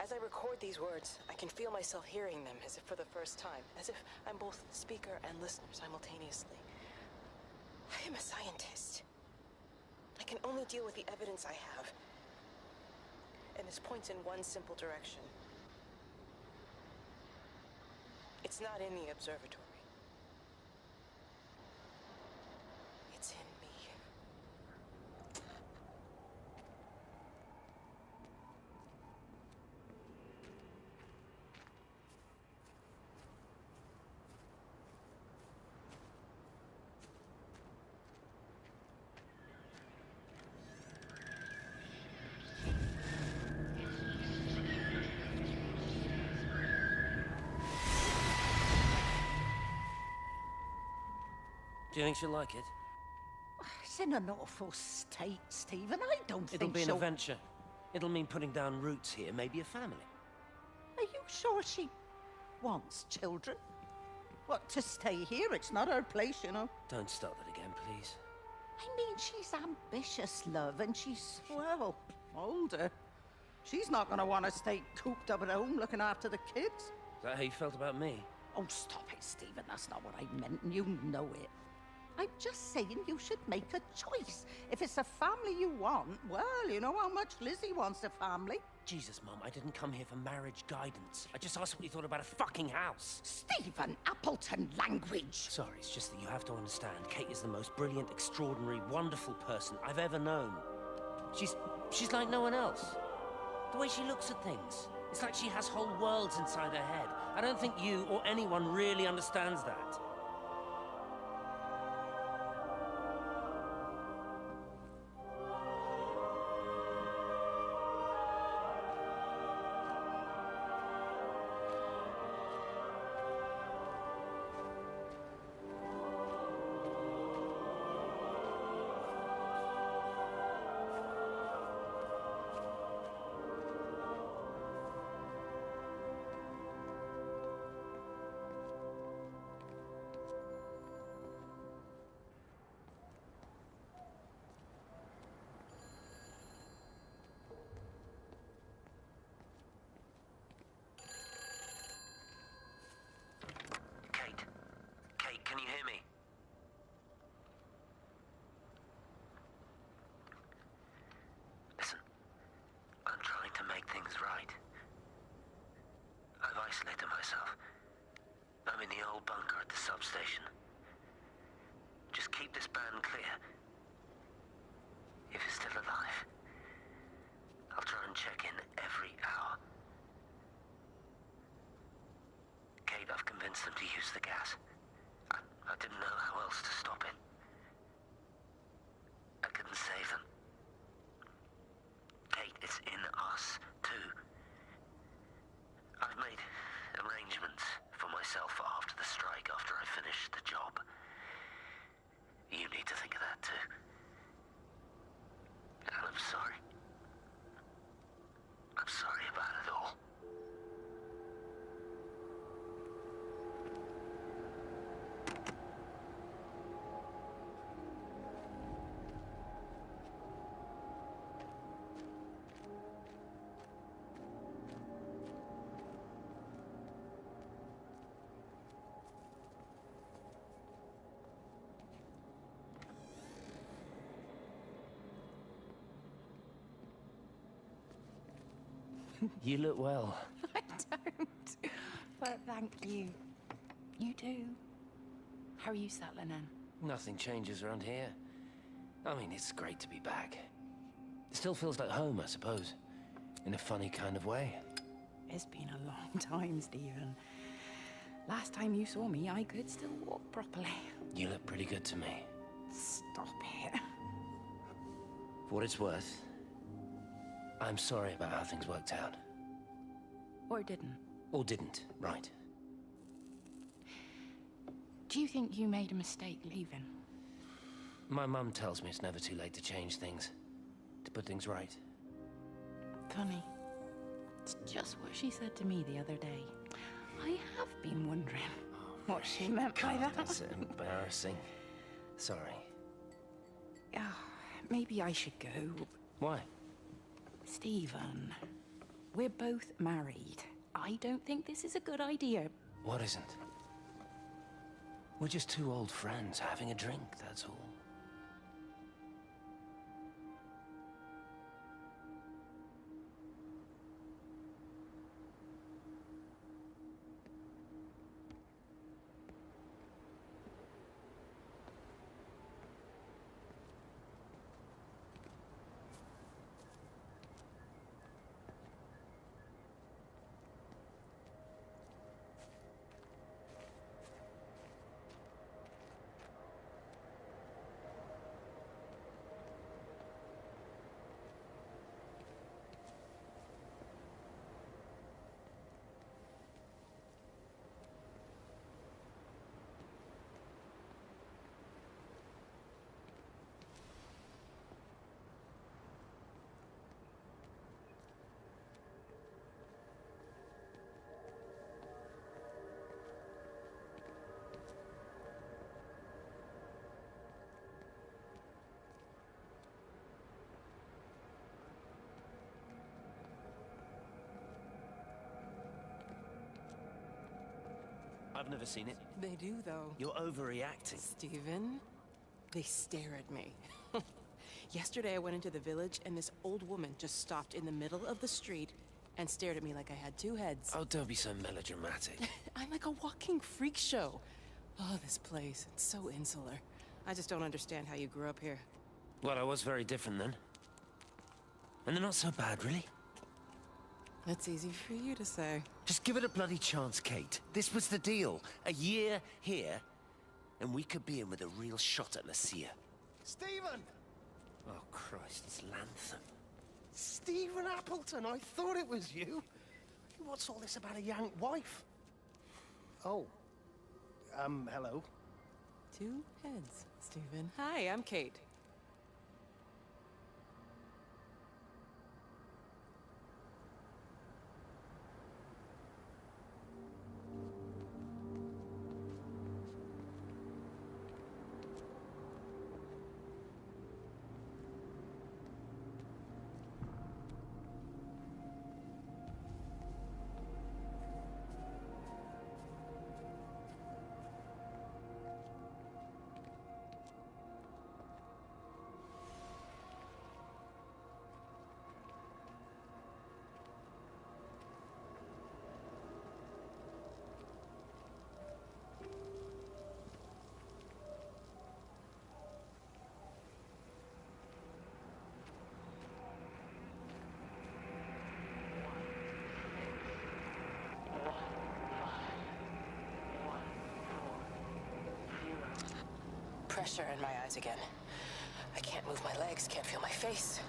As I record these words, I can feel myself hearing them as if for the first time, as if I'm both speaker and listener simultaneously. I am a scientist. I can only deal with the evidence I have. And this points in one simple direction. It's not in the observatory. It's in me. Do you think she'll like it? It's in an awful state, Stephen. I don't It'll think be an she'll... adventure. It'll mean putting down roots here, maybe a family. Are you sure she wants children? What, to stay here? It's not her place, you know. Don't start that again, please. I mean, she's ambitious, love, and she's, well, older. She's not going to want to stay cooped up at home looking after the kids. Is that how you felt about me? Oh, stop it, Stephen. That's not what I meant, and you know it. I'm just saying you should make a choice. If it's a family you want, well, you know how much Lizzie wants a family. Jesus, Mum, I didn't come here for marriage guidance. I just asked what you thought about a fucking house. Stephen, Appleton language. Sorry, it's just that you have to understand, Kate is the most brilliant, extraordinary, wonderful person I've ever known. She's like no one else. The way she looks at things. It's like she has whole worlds inside her head. I don't think you or anyone really understands that. Kate, can you hear me? Listen, I'm trying to make things right. I've isolated myself. I'm in the old bunker at the substation. Just keep this band clear. If you're still alive, I'll try and check in every hour. Kate, I've convinced them to use the gas. I didn't know how else to stop it. I couldn't save them. Kate, it's in us, too. I've made arrangements for myself after the strike, after I finish the job. You need to think of that, too. And I'm sorry. I'm sorry about it all. You look well. I don't, but thank you. You do. How are you settling in? Nothing changes around here. I mean, it's great to be back. It still feels like home, I suppose. In a funny kind of way. It's been a long time, Stephen. Last time you saw me, I could still walk properly. You look pretty good to me. Stop it. For what it's worth, I'm sorry about how things worked out. Or didn't. Or didn't, right. Do you think you made a mistake leaving? My mum tells me it's never too late to change things. To put things right. Funny. It's just what she said to me the other day. I have been wondering what she meant by God, that. that's embarrassing. Sorry. Maybe I should go. Why? Stephen, we're both married. I don't think this is a good idea. What isn't? We're just two old friends having a drink, that's all. I've never seen it. They do, though. You're overreacting. Stephen, they stare at me. Yesterday I went into the village and this old woman just stopped in the middle of the street and stared at me like I had two heads. Oh, don't be so melodramatic. I'm like a walking freak show. Oh, this place, it's so insular. I just don't understand how you grew up here. Well, I was very different then. And they're not so bad, really. That's easy for you to say. Just give it a bloody chance, Kate. This was the deal. A year here, and we could be in with a real shot at Lucia. Stephen! Oh, Christ, it's Lantham. Stephen Appleton, I thought it was you. What's all this about a young wife? Oh. Hello. Two heads, Stephen. Hi, I'm Kate. Pressure in my eyes again. I can't move my legs, can't feel my face.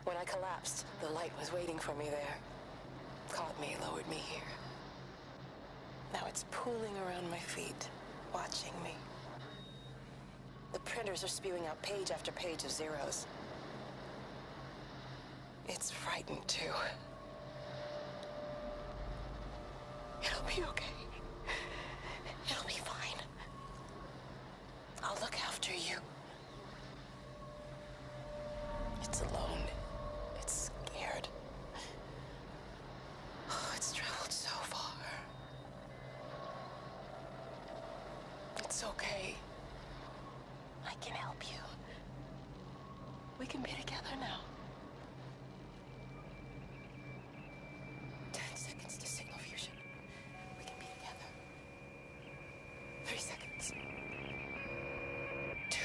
When I collapsed, the light was waiting for me there. Caught me, lowered me here. Now it's pooling around my feet, watching me. The printers are spewing out page after page of zeros. It's frightened too. It'll be okay. It'll be fine. I'll look after you. It's alone. It's scared. Oh, it's traveled so far. It's okay. I can help you. We can be together now. 10 seconds to signal fusion. We can be together. 3 seconds. 2.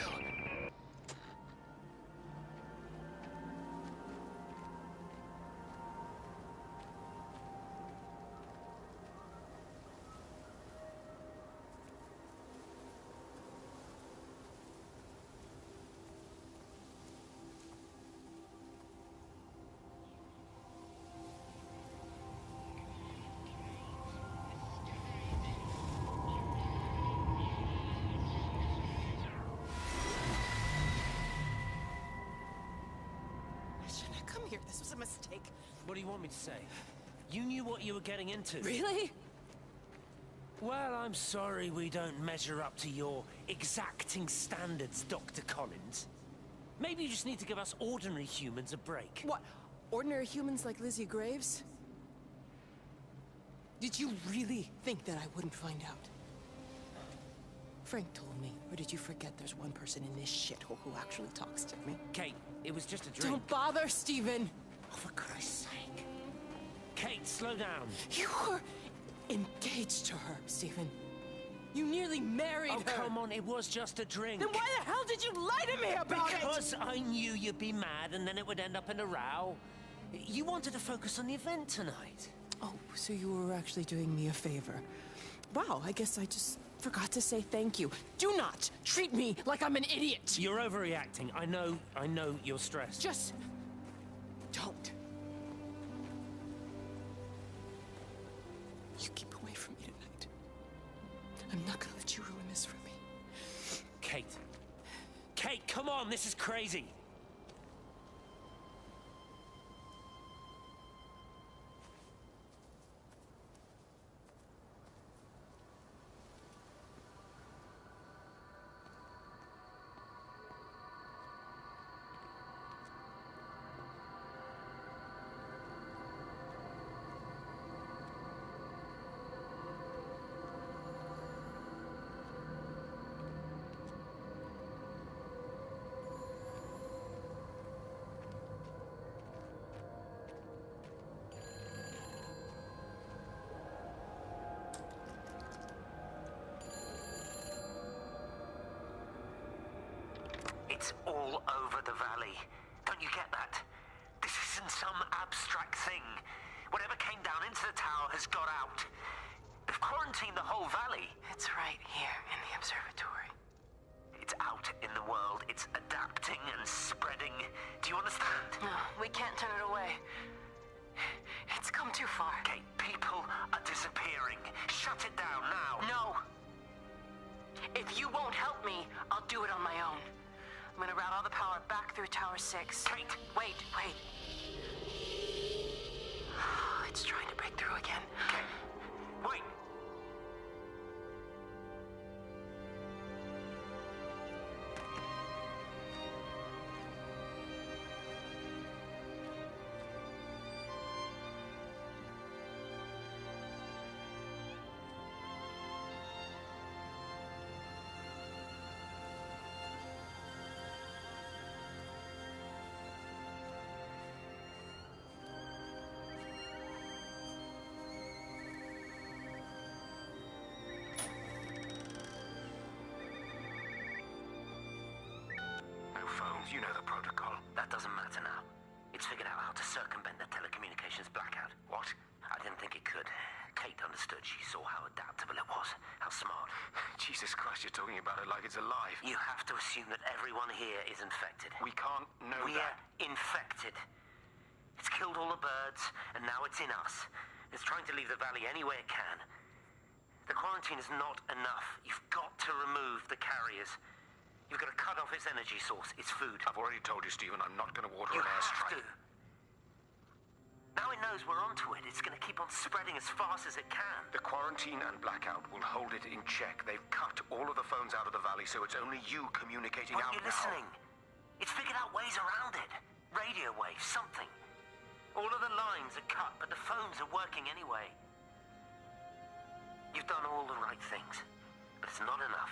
Come here, this was a mistake. What do you want me to say? You knew what you were getting into. Really? Well, I'm sorry we don't measure up to your exacting standards, Dr. Collins. Maybe you just need to give us ordinary humans a break. What? Ordinary humans like Lizzie Graves? Did you really think that I wouldn't find out? Frank told me, or did you forget there's one person in this shithole who actually talks to me? Kate, it was just a drink. Don't bother, Stephen! Oh, for Christ's sake. Kate, slow down. You were engaged to her, Stephen. You nearly married her. Oh, come on, it was just a drink. Then why the hell did you lie to me about it? Because I knew you'd be mad and then it would end up in a row. You wanted to focus on the event tonight. Oh, so you were actually doing me a favor. Wow, I guess I just forgot to say thank you. Do not treat me like I'm an idiot. You're overreacting. I know you're stressed. Just don't. You keep away from me tonight. I'm not gonna let you ruin this for me. Kate. Kate, come on, this is crazy. It's all over the valley. Don't you get that? This isn't some abstract thing. Whatever came down into the tower has got out. They've quarantined the whole valley. It's right here in the observatory. It's out in the world. It's adapting and spreading. Do you understand? No, we can't turn it away. It's come too far. Okay, people are disappearing. Shut it down now. No. If you won't help me, I'll do it on my own. I'm gonna route all the power back through Tower 6. Kate! Wait. It's trying to break through again. Okay. Wait! You know the protocol. That doesn't matter now. It's figured out how to circumvent the telecommunications blackout. What? I didn't think it could. Kate understood. She saw how adaptable it was. How smart. Jesus Christ, you're talking about it like it's alive. You have to assume that everyone here is infected. We can't know We're that. infected. It's killed all the birds, and now it's in us. It's trying to leave the valley any way it can. The quarantine is not enough. You've got to remove the carriers. You've got to cut off its energy source, its food. I've already told you, Stephen, I'm not going to water You an have airstrike. to. Now it knows we're onto it. It's going to keep on spreading as fast as it can. The quarantine and blackout will hold it in check. They've cut all of the phones out of the valley, so it's only you communicating Aren't out you now. listening? It's figured out ways around it. Radio waves, something. All of the lines are cut, but the phones are working anyway. You've done all the right things, but it's not enough.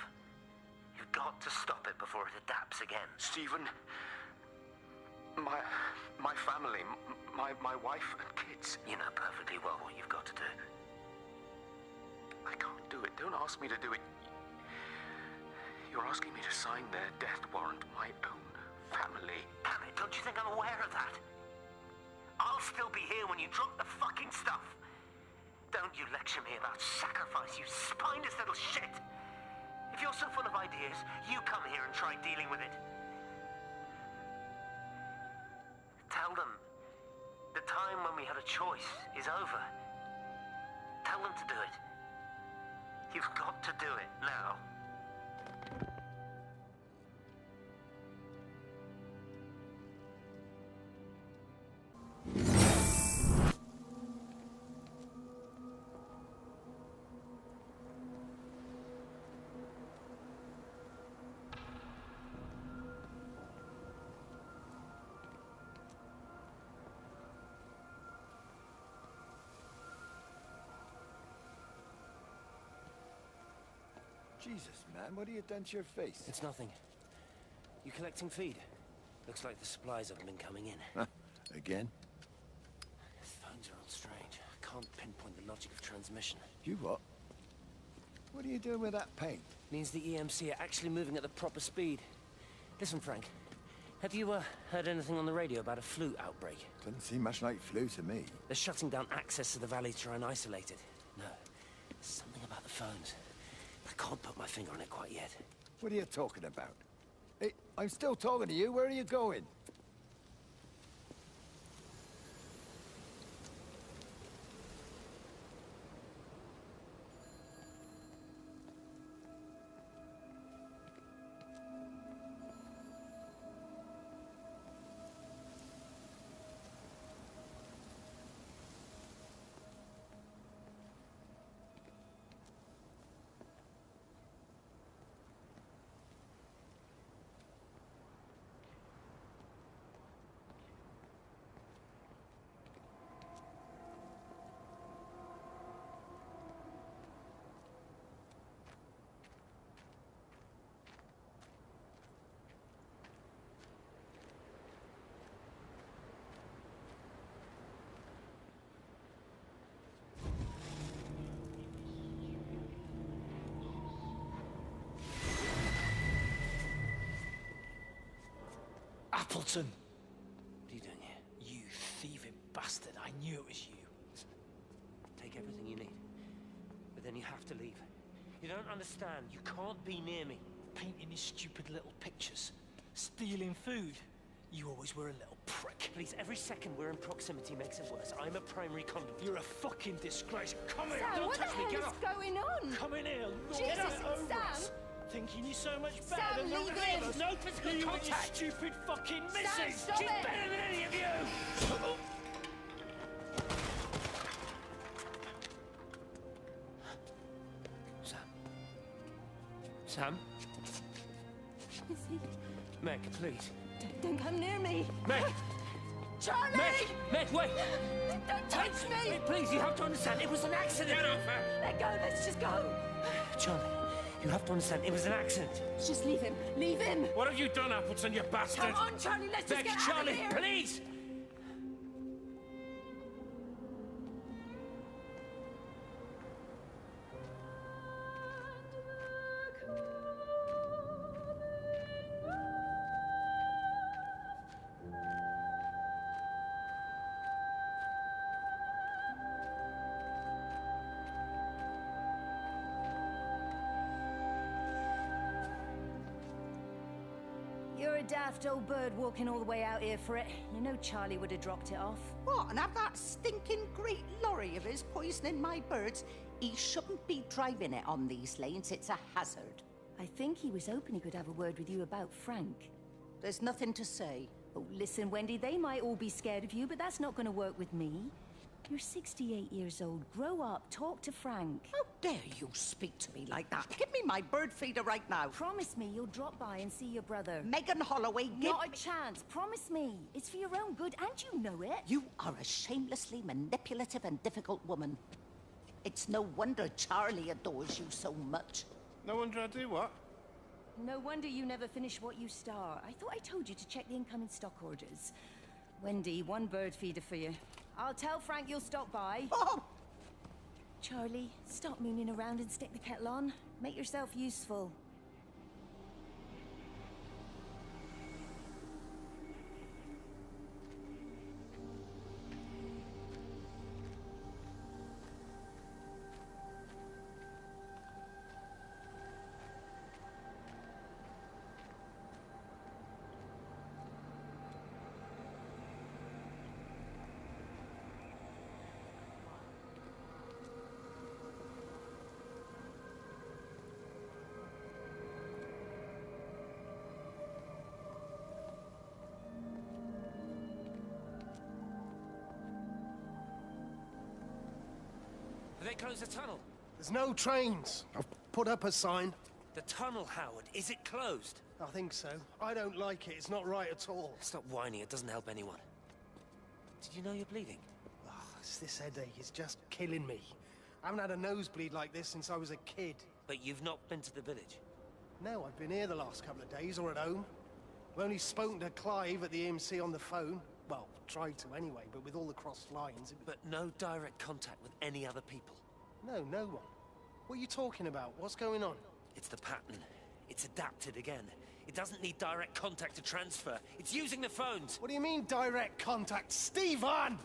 You've got to stop it before it adapts again. Stephen, my family, my wife and kids. You know perfectly well what you've got to do. I can't do it. Don't ask me to do it. You're asking me to sign their death warrant. My own family. Damn it, don't you think I'm aware of that? I'll still be here when you drop the fucking stuff. Don't you lecture me about sacrifice, you spineless little shit. If you're so full of ideas, you come here and try dealing with it. Tell them the time when we had a choice is over. Tell them to do it. You've got to do it now. Jesus, man, what have you done to your face? It's nothing. You collecting feed? Looks like the supplies haven't been coming in. Again? Phones are all strange. I can't pinpoint the logic of transmission. You what? What are you doing with that paint? Means the EMC are actually moving at the proper speed. Listen, Frank. Have you heard anything on the radio about a flu outbreak? Doesn't seem much like flu to me. They're shutting down access to the valley to try and isolate it. No, there's something about the phones. I can't put my finger on it quite yet. What are you talking about? Hey, I'm still talking to you. Where are you going? Appleton! What are you doing here? You thieving bastard. I knew it was you. Take everything you need. But then you have to leave. You don't understand. You can't be near me. Painting his stupid little pictures. Stealing food. You always were a little prick. Please, every second we're in proximity makes it worse. I'm a primary conduit. You're a fucking disgrace. Come here! Sam, Don't what the touch me! hell Get is up! going on? Come in here! Lord, Jesus, get out over Sam! us. Thinking you're so much better Sam, than the leave rest him. of us. No physical You and your contact. stupid fucking missus! stop She's it. better than any of you! Sam. Sam? Is he? Meg, please. Don't come near me. Meg! Charlie! Meg, wait! Don't touch me! Meg, please, you have to understand, it was an accident! Get off her! Let go, let's just go. Charlie, you have to understand, it was an accident. Just leave him. Leave him. What have you done, Appleton, you bastard? Come on, Charlie, let's just Meg, get Charlie, out of here. please! You're a daft old bird walking all the way out here for it. You know Charlie would have dropped it off. What, and have that stinking great lorry of his poisoning my birds? He shouldn't be driving it on these lanes. It's a hazard. I think he was hoping he could have a word with you about Frank. There's nothing to say. Oh, listen, Wendy, they might all be scared of you, but that's not going to work with me. You're 68 years old. Grow up. Talk to Frank. How dare you speak to me like that? Give me my bird feeder right now. Promise me you'll drop by and see your brother. Megan Holloway, give Not me... a chance. Promise me. It's for your own good, and you know it. You are a shamelessly manipulative and difficult woman. It's no wonder Charlie adores you so much. No wonder I do what? No wonder you never finish what you start. I thought I told you to check the incoming stock orders. Wendy, one bird feeder for you. I'll tell Frank you'll stop by. Oh! Charlie, stop mooning around and stick the kettle on. Make yourself useful. Have they closed the tunnel? There's no trains. I've put up a sign. The tunnel, Howard, is it closed? I think so. I don't like it. It's not right at all. Stop whining, it doesn't help anyone. Did you know you're bleeding? This headache is just killing me. I haven't had a nosebleed like this since I was a kid. But you've not been to the village? No, I've been here the last couple of days, or at home. I've only spoken to Clive at the EMC on the phone. Well, tried to anyway, but with all the crossed lines... But no direct contact with any other people? No, no one. What are you talking about? What's going on? It's the pattern. It's adapted again. It doesn't need direct contact to transfer. It's using the phones. What do you mean, direct contact? Stephen!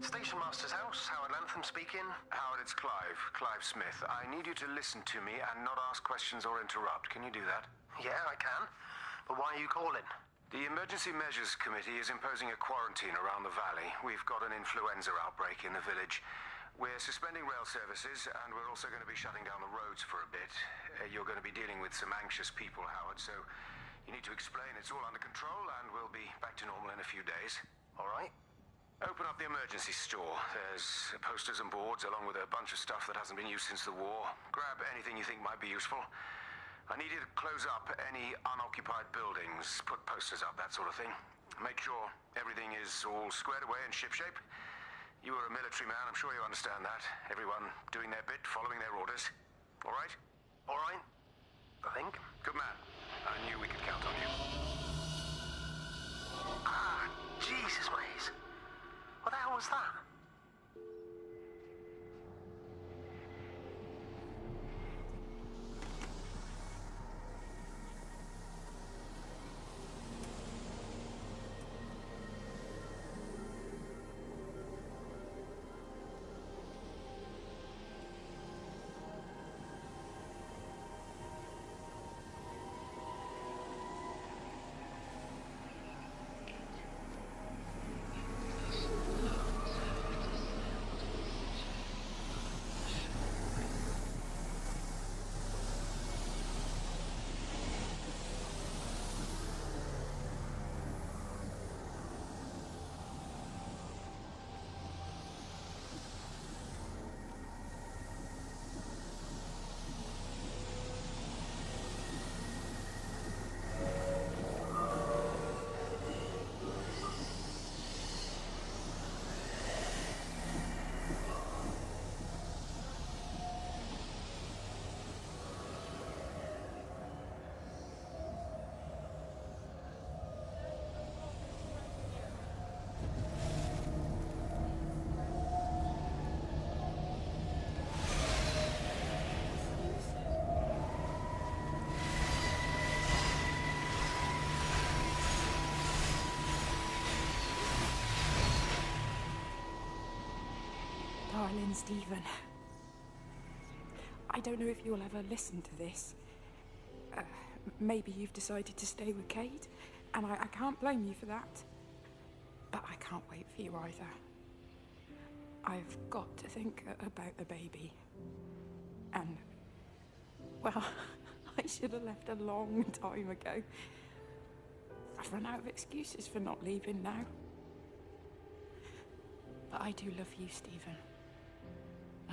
Station Master's house, Howard Lantham speaking. Howard, it's Clive. Clive Smith. I need you to listen to me and not ask questions or interrupt. Can you do that? Yeah, I can. But why are you calling? The Emergency Measures Committee is imposing a quarantine around the valley. We've got an influenza outbreak in the village. We're suspending rail services, and we're also going to be shutting down the roads for a bit. You're going to be dealing with some anxious people, Howard, so you need to explain it's all under control, and we'll be back to normal in a few days. All right. Open up the emergency store. There's posters and boards along with a bunch of stuff that hasn't been used since the war. Grab anything you think might be useful. I need you to close up any unoccupied buildings, put posters up, that sort of thing. Make sure everything is all squared away and shipshape. You were a military man, I'm sure you understand that. Everyone doing their bit, following their orders. All right? All right. I think. Good man. I knew we could count on you. Ah, Jesus, Maze. What the hell was that? Darling Stephen, I don't know if you'll ever listen to this. Maybe you've decided to stay with Kate, and I can't blame you for that. But I can't wait for you either. I've got to think about the baby. And, well, I should have left a long time ago. I've run out of excuses for not leaving now. But I do love you, Stephen.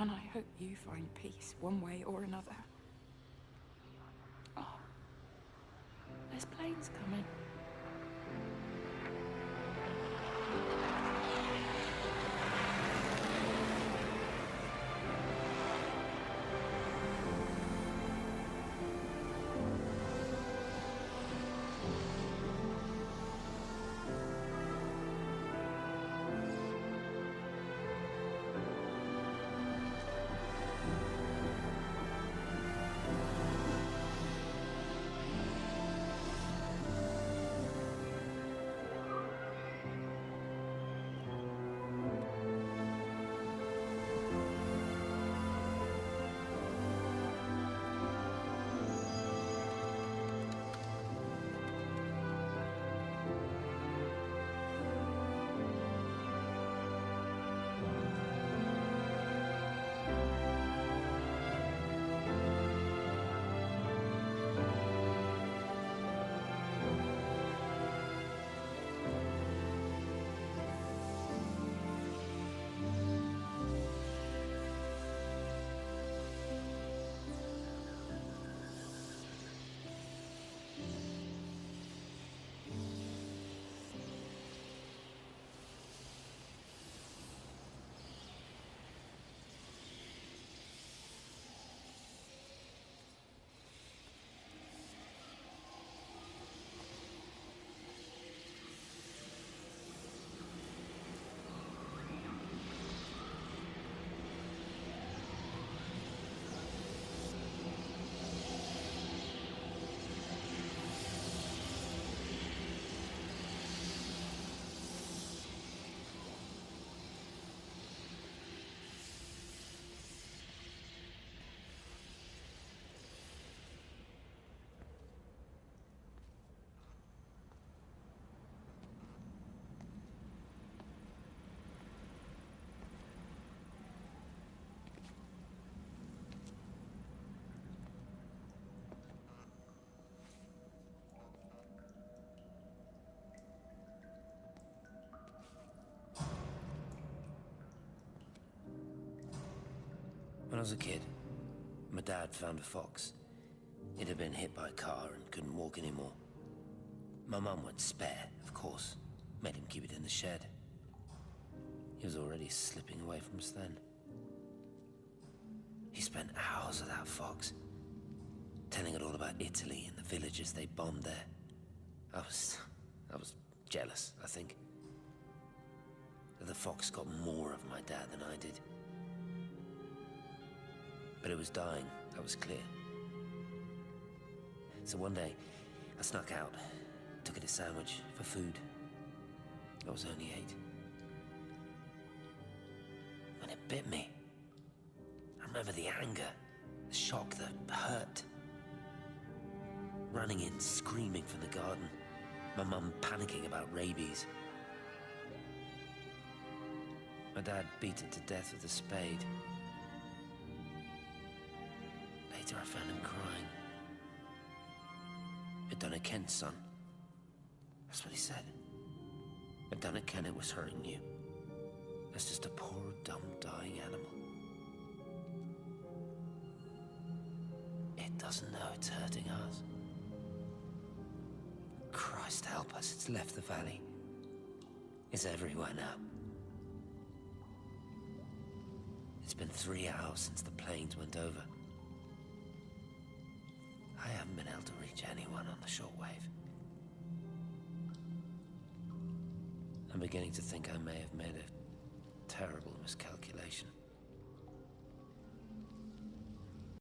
And I hope you find peace one way or another. Oh, there's planes coming. When I was a kid, my dad found a fox. It had been hit by a car and couldn't walk anymore. My mum went spare, of course. Made him keep it in the shed. He was already slipping away from us then. He spent hours with that fox, telling it all about Italy and the villages they bombed there. I was jealous, I think. That the fox got more of my dad than I did. But it was dying, that was clear. So one day, I snuck out, took it a sandwich for food. I was only 8. When it bit me, I remember the anger, the shock, the hurt. Running in, screaming from the garden. My mum panicking about rabies. My dad beat it to death with a spade. Later I found him crying. "You've done it, Ken, son." That's what he said. "I've done it, Ken, it was hurting you. That's just a poor, dumb, dying animal. It doesn't know it's hurting us. Christ help us, it's left the valley. It's everywhere now. It's been 3 hours since the planes went over. I haven't been able to reach anyone on the shortwave. I'm beginning to think I may have made a terrible miscalculation.